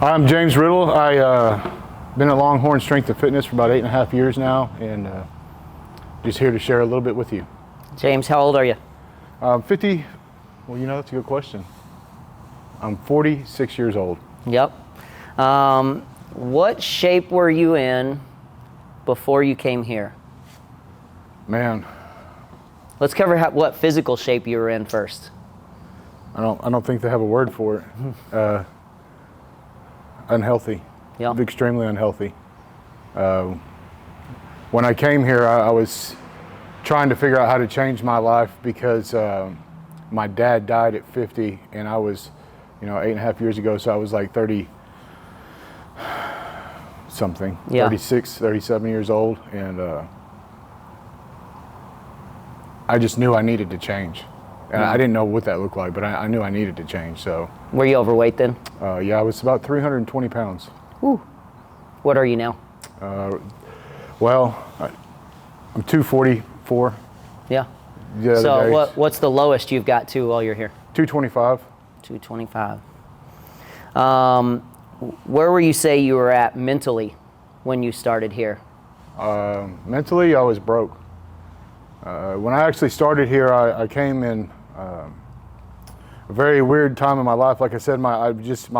I'm James Riddle. I've been at Longhorn Strength and Fitness for about 8.5 years now, and just here to share a little bit with you. James, how old are you? 50. Well, that's a good question. I'm 46 years old. Yep. What shape were you in before you came here? Man, Let's cover what physical shape you were in first. I don't think they have a word for it. Unhealthy. Yep. Extremely unhealthy. When I came here, I was trying to figure out how to change my life because my dad died at 50, and I was, 8.5 years ago, so I was like 30 something, Yeah. 36, 37 years old, and I just knew I needed to change. And I didn't know what that looked like, but I knew I needed to change. So, Were you overweight then? yeah, I was about 320 pounds. Ooh. What are you now? Well, I'm 244. Yeah. The other So day. what's the lowest you've got to while you're here? 225. 225. Where were you say you were at mentally when you started here? Mentally, I was broke. When I actually started here, I came in a very weird time in my life. Like I said, I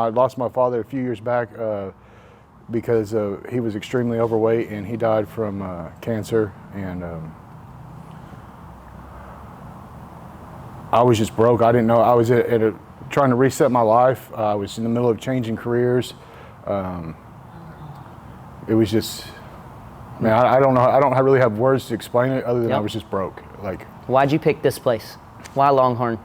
lost my father a few years back because he was extremely overweight, and he died from cancer. And I was just broke. I didn't know. I was trying to reset my life. I was in the middle of changing careers. It was just. Man, I don't know. I don't really have words to explain it other than I was just broke. Why'd you pick this place? Why Longhorn?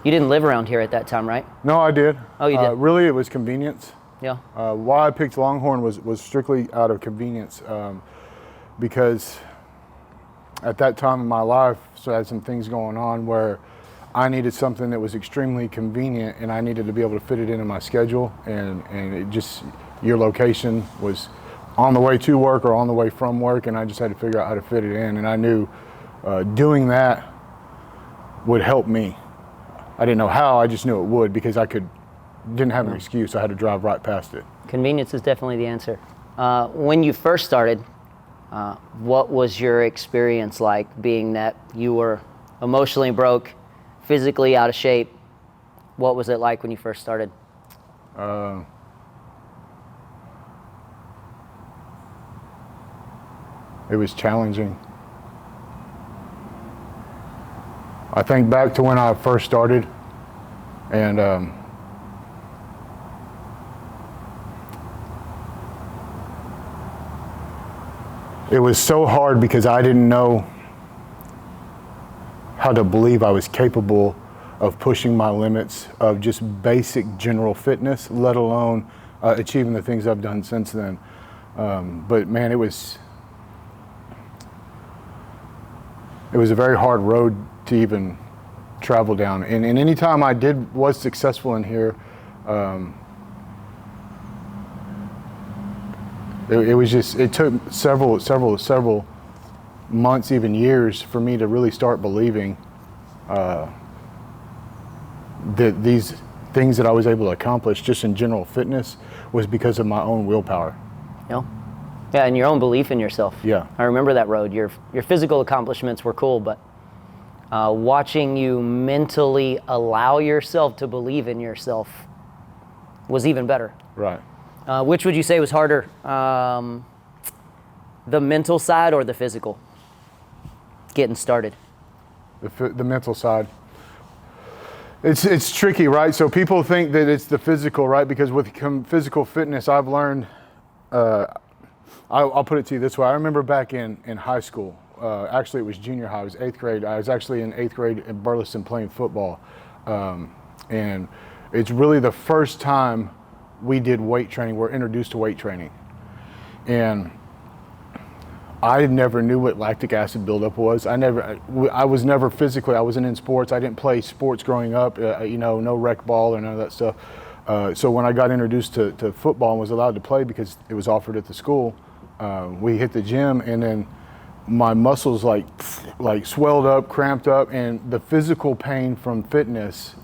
You didn't live around here at that time, right? No, I did. Oh, you did? Really, it was convenience. Yeah. Why I picked Longhorn was strictly out of convenience, because at that time in my life, so I had some things going on where I needed something that was extremely convenient, and I needed to be able to fit it into my schedule, and it just, your location was on the way to work or on the way from work, and I just had to figure out how to fit it in, and I knew doing that would help me. I didn't know how, I just knew it would, because didn't have an excuse. I had to drive right past it. Convenience is definitely the answer. When you first started, what was your experience like, being that you were emotionally broke, physically out of shape? What was it like when you first started? It was challenging. I think back to when I first started, and it was so hard because I didn't know how to believe I was capable of pushing my limits of just basic general fitness, let alone achieving the things I've done since then. But man, it was a very hard road to even travel down. And any time I was successful in here, it took several months, even years, for me to really start believing that these things that I was able to accomplish just in general fitness was because of my own willpower. Yeah, and your own belief in yourself. Yeah. I remember that road. Your physical accomplishments were cool, but watching you mentally allow yourself to believe in yourself was even better. Right. Which would you say was harder, the mental side or the physical, getting started? The mental side. It's tricky, right? So people think that it's the physical, right? Because with physical fitness, I've learned, I'll put it to you this way. I remember back in high school, actually it was junior high, it was 8th grade. I was actually in 8th grade in Burleson playing football. And it's really the first time we did weight training, we're introduced to weight training. And I never knew what lactic acid buildup was. I was never physically, I wasn't in sports. I didn't play sports growing up, no rec ball or none of that stuff. So when I got introduced to football and was allowed to play because it was offered at the school, we hit the gym, and then my muscles like swelled up, cramped up, and the physical pain from fitness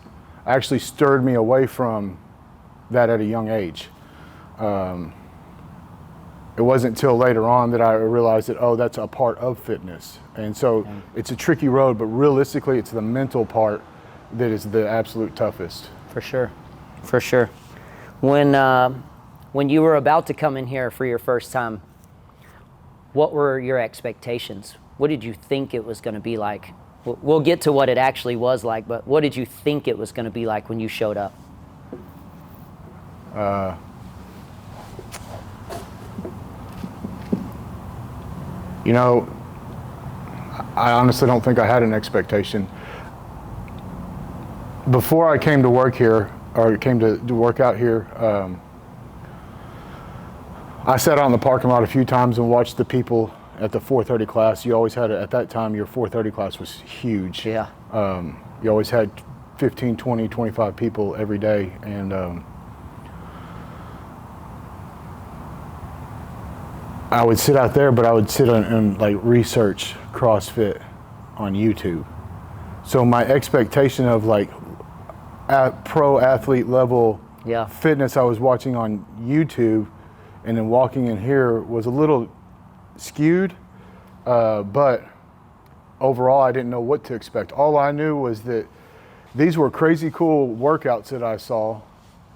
actually stirred me away from that at a young age. it wasn't until later on that I realized that, oh, that's a part of fitness. And so it's a tricky road, but realistically, it's the mental part that is the absolute toughest. For sure, for sure. When you were about to come in here for your first time, what were your expectations? What did you think it was going to be like? We'll get to what it actually was like, but what did you think it was going to be like when you showed up? You know, I honestly don't think I had an expectation. Before I came to work here, or came to work out here, I sat out in the parking lot a few times and watched the people at the 4:30 class. You always had, at that time, your 4:30 class was huge. Yeah. You always had 15, 20, 25 people every day. And I would sit out there, but I would sit and like research CrossFit on YouTube. So my expectation of like at pro athlete level fitness I was watching on YouTube and then walking in here was a little skewed, but overall I didn't know what to expect. All I knew was that these were crazy cool workouts that I saw,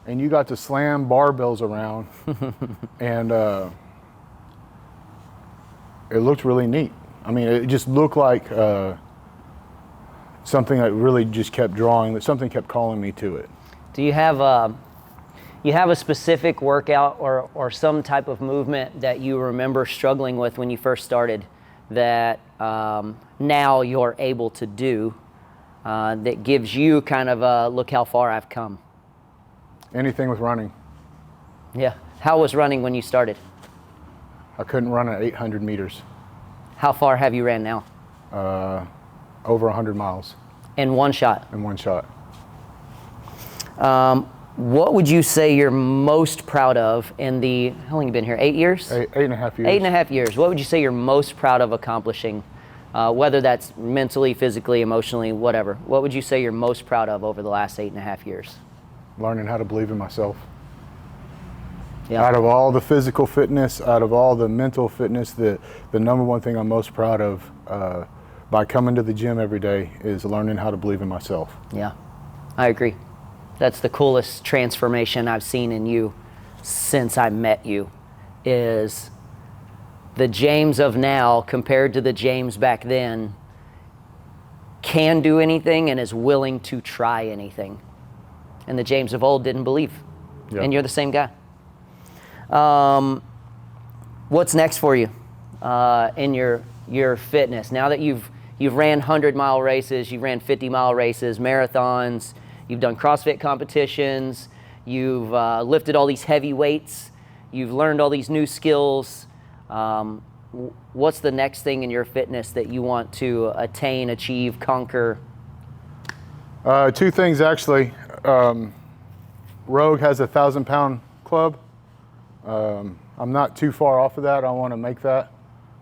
and you got to slam barbells around and it looked really neat. I mean, it just looked like something that really just kept drawing, that something kept calling me to it. Do you have a specific workout or some type of movement that you remember struggling with when you first started that now you're able to do that gives you kind of a look how far I've come? Anything with running. Yeah. How was running when you started? I couldn't run at 800 meters. How far have you ran now? Over 100 miles. In one shot? In one shot. What would you say you're most proud of in the, how long have you been here, 8 years? Eight and a half years. 8.5 years. What would you say you're most proud of accomplishing, whether that's mentally, physically, emotionally, whatever? What would you say you're most proud of over the last 8.5 years? Learning how to believe in myself. Yeah. Out of all the physical fitness, out of all the mental fitness, the number one thing I'm most proud of by coming to the gym every day is learning how to believe in myself. Yeah, I agree. That's the coolest transformation I've seen in you since I met you, is the James of now compared to the James back then can do anything and is willing to try anything. And the James of old didn't believe. Yeah. And you're the same guy. What's next for you in your fitness? Now that you've ran 100-mile races, you've ran 50-mile races, marathons, you've done CrossFit competitions, you've lifted all these heavy weights, you've learned all these new skills. What's the next thing in your fitness that you want to attain, achieve, conquer? Two things actually. Rogue has a 1,000-pound club. I'm not too far off of that. I want to make that.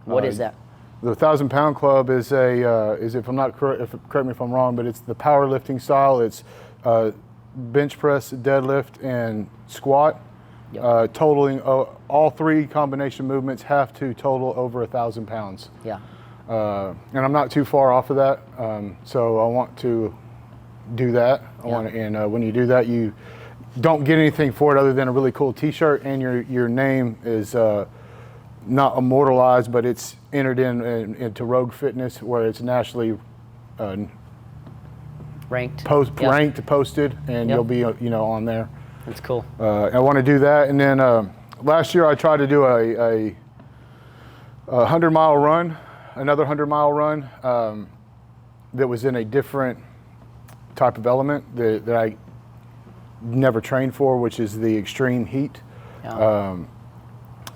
What is that? The 1,000-pound club is if I'm not correct me if I'm wrong, but it's the powerlifting style. It's bench press, deadlift, and squat. Yep. Totaling all three combination movements have to total over 1,000 pounds. Yeah. And I'm not too far off of that, so I want to do that. When you do that, you don't get anything for it other than a really cool T-shirt, and your name is not immortalized, but it's entered into Rogue Fitness, where it's nationally ranked, posted, and you'll be on there. That's cool. I want to do that, and then last year I tried to do a 100-mile run, another 100-mile run that was in a different type of element that I never trained for, which is the extreme heat. Yeah.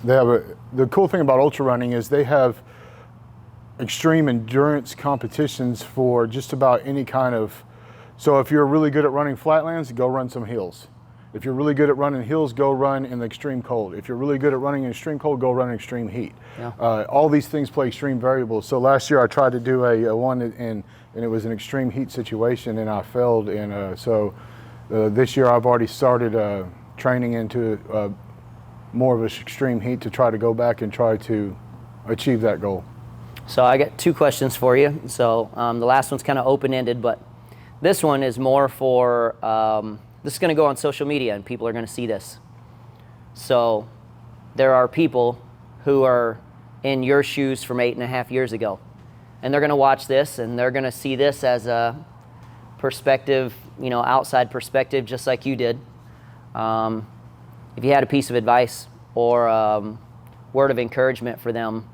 The cool thing about ultra running is they have extreme endurance competitions for just about any kind of. So if you're really good at running flatlands, go run some hills. If you're really good at running hills, go run in the extreme cold. If you're really good at running in extreme cold, go run in extreme heat. Yeah. All these things play extreme variables. So last year I tried to do a one and it was an extreme heat situation, and I failed. And so this year I've already started training into more of an extreme heat to try to go back and try to achieve that goal. So I got 2 questions for you. So the last one's kind of open-ended, but this one is more for, this is going to go on social media and people are going to see this. So there are people who are in your shoes from 8.5 years ago, and they're going to watch this and they're going to see this as a perspective, outside perspective, just like you did. If you had a piece of advice or word of encouragement for them,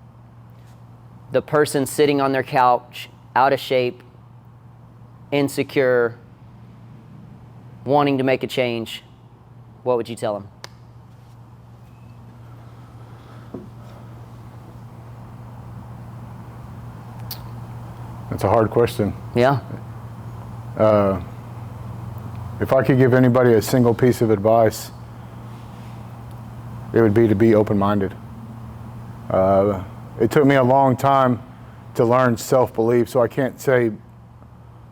the person sitting on their couch, out of shape, insecure, wanting to make a change, what would you tell them? That's a hard question. Yeah. If I could give anybody a single piece of advice, it would be to be open-minded. It took me a long time to learn self-belief, so I can't say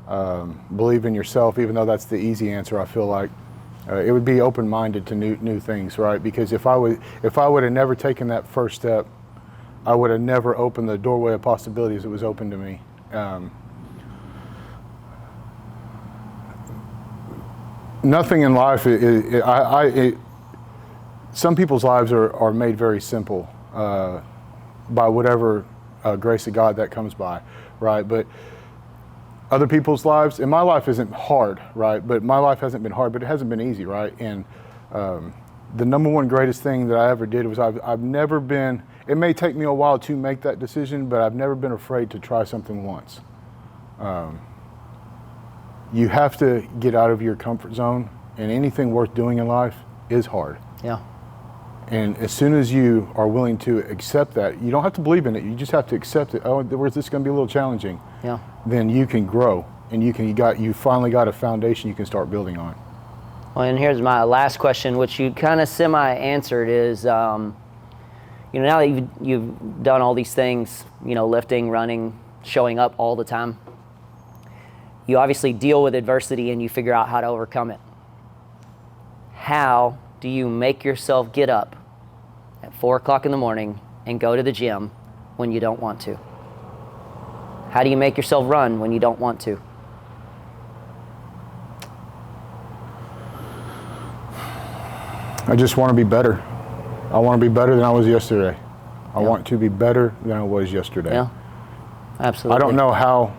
believe in yourself, even though that's the easy answer. I feel like it would be open-minded to new things, right? Because if I would have never taken that first step, I would have never opened the doorway of possibilities that was open to me. Nothing in life, some people's lives are made very simple by whatever grace of God that comes by, right? But other people's lives, and my life isn't hard, right? But my life hasn't been hard, but it hasn't been easy, right? And the number one greatest thing that I ever did was I've never been, it may take me a while to make that decision, but I've never been afraid to try something once. You have to get out of your comfort zone, and anything worth doing in life is hard. Yeah. And as soon as you are willing to accept that, you don't have to believe in it, you just have to accept it. Oh, this is going to be a little challenging. Yeah. Then you can grow, and you finally got a foundation you can start building on. Well, and here's my last question, which you kind of semi-answered, is, now that you've done all these things, lifting, running, showing up all the time, you obviously deal with adversity and you figure out how to overcome it. How do you make yourself get up at 4 o'clock in the morning and go to the gym when you don't want to? How do you make yourself run when you don't want to? I just want to be better. I want to be better than I was yesterday. I want to be better than I was yesterday. Yeah, absolutely. I don't know how.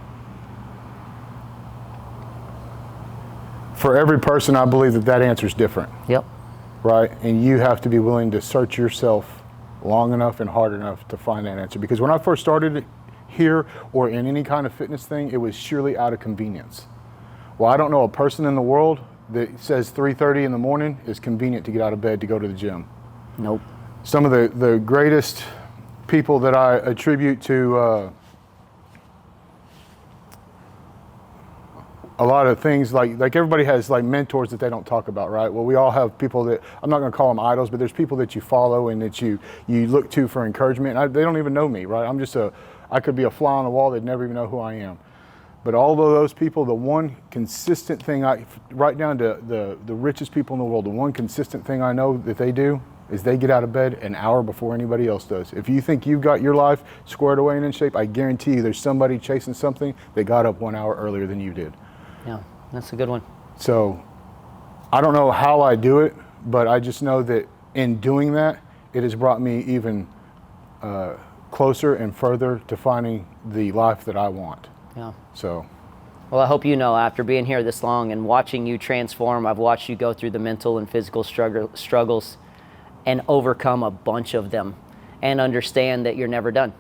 For every person, I believe that answer is different. Yep. Right? And you have to be willing to search yourself long enough and hard enough to find that answer. Because when I first started here or in any kind of fitness thing, it was surely out of convenience. Well, I don't know a person in the world that says 3:30 in the morning is convenient to get out of bed to go to the gym. Nope. Some of the greatest people that I attribute to a lot of things, like everybody has like mentors that they don't talk about, right? Well, we all have people that, I'm not going to call them idols, but there's people that you follow and that you look to for encouragement. They don't even know me, right? I could be a fly on the wall. They'd never even know who I am. But all of those people, the one consistent thing, right down to the richest people in the world, the one consistent thing I know that they do is they get out of bed an hour before anybody else does. If you think you've got your life squared away and in shape, I guarantee you there's somebody chasing something that got up 1 hour earlier than you did. Yeah, that's a good one. So I don't know how I do it, but I just know that in doing that, it has brought me even closer and further to finding the life that I want. Yeah. So. Well, I hope you know, after being here this long and watching you transform, I've watched you go through the mental and physical struggles and overcome a bunch of them and understand that you're never done,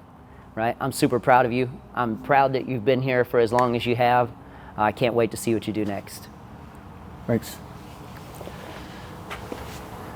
right? I'm super proud of you. I'm proud that you've been here for as long as you have. I can't wait to see what you do next. Thanks.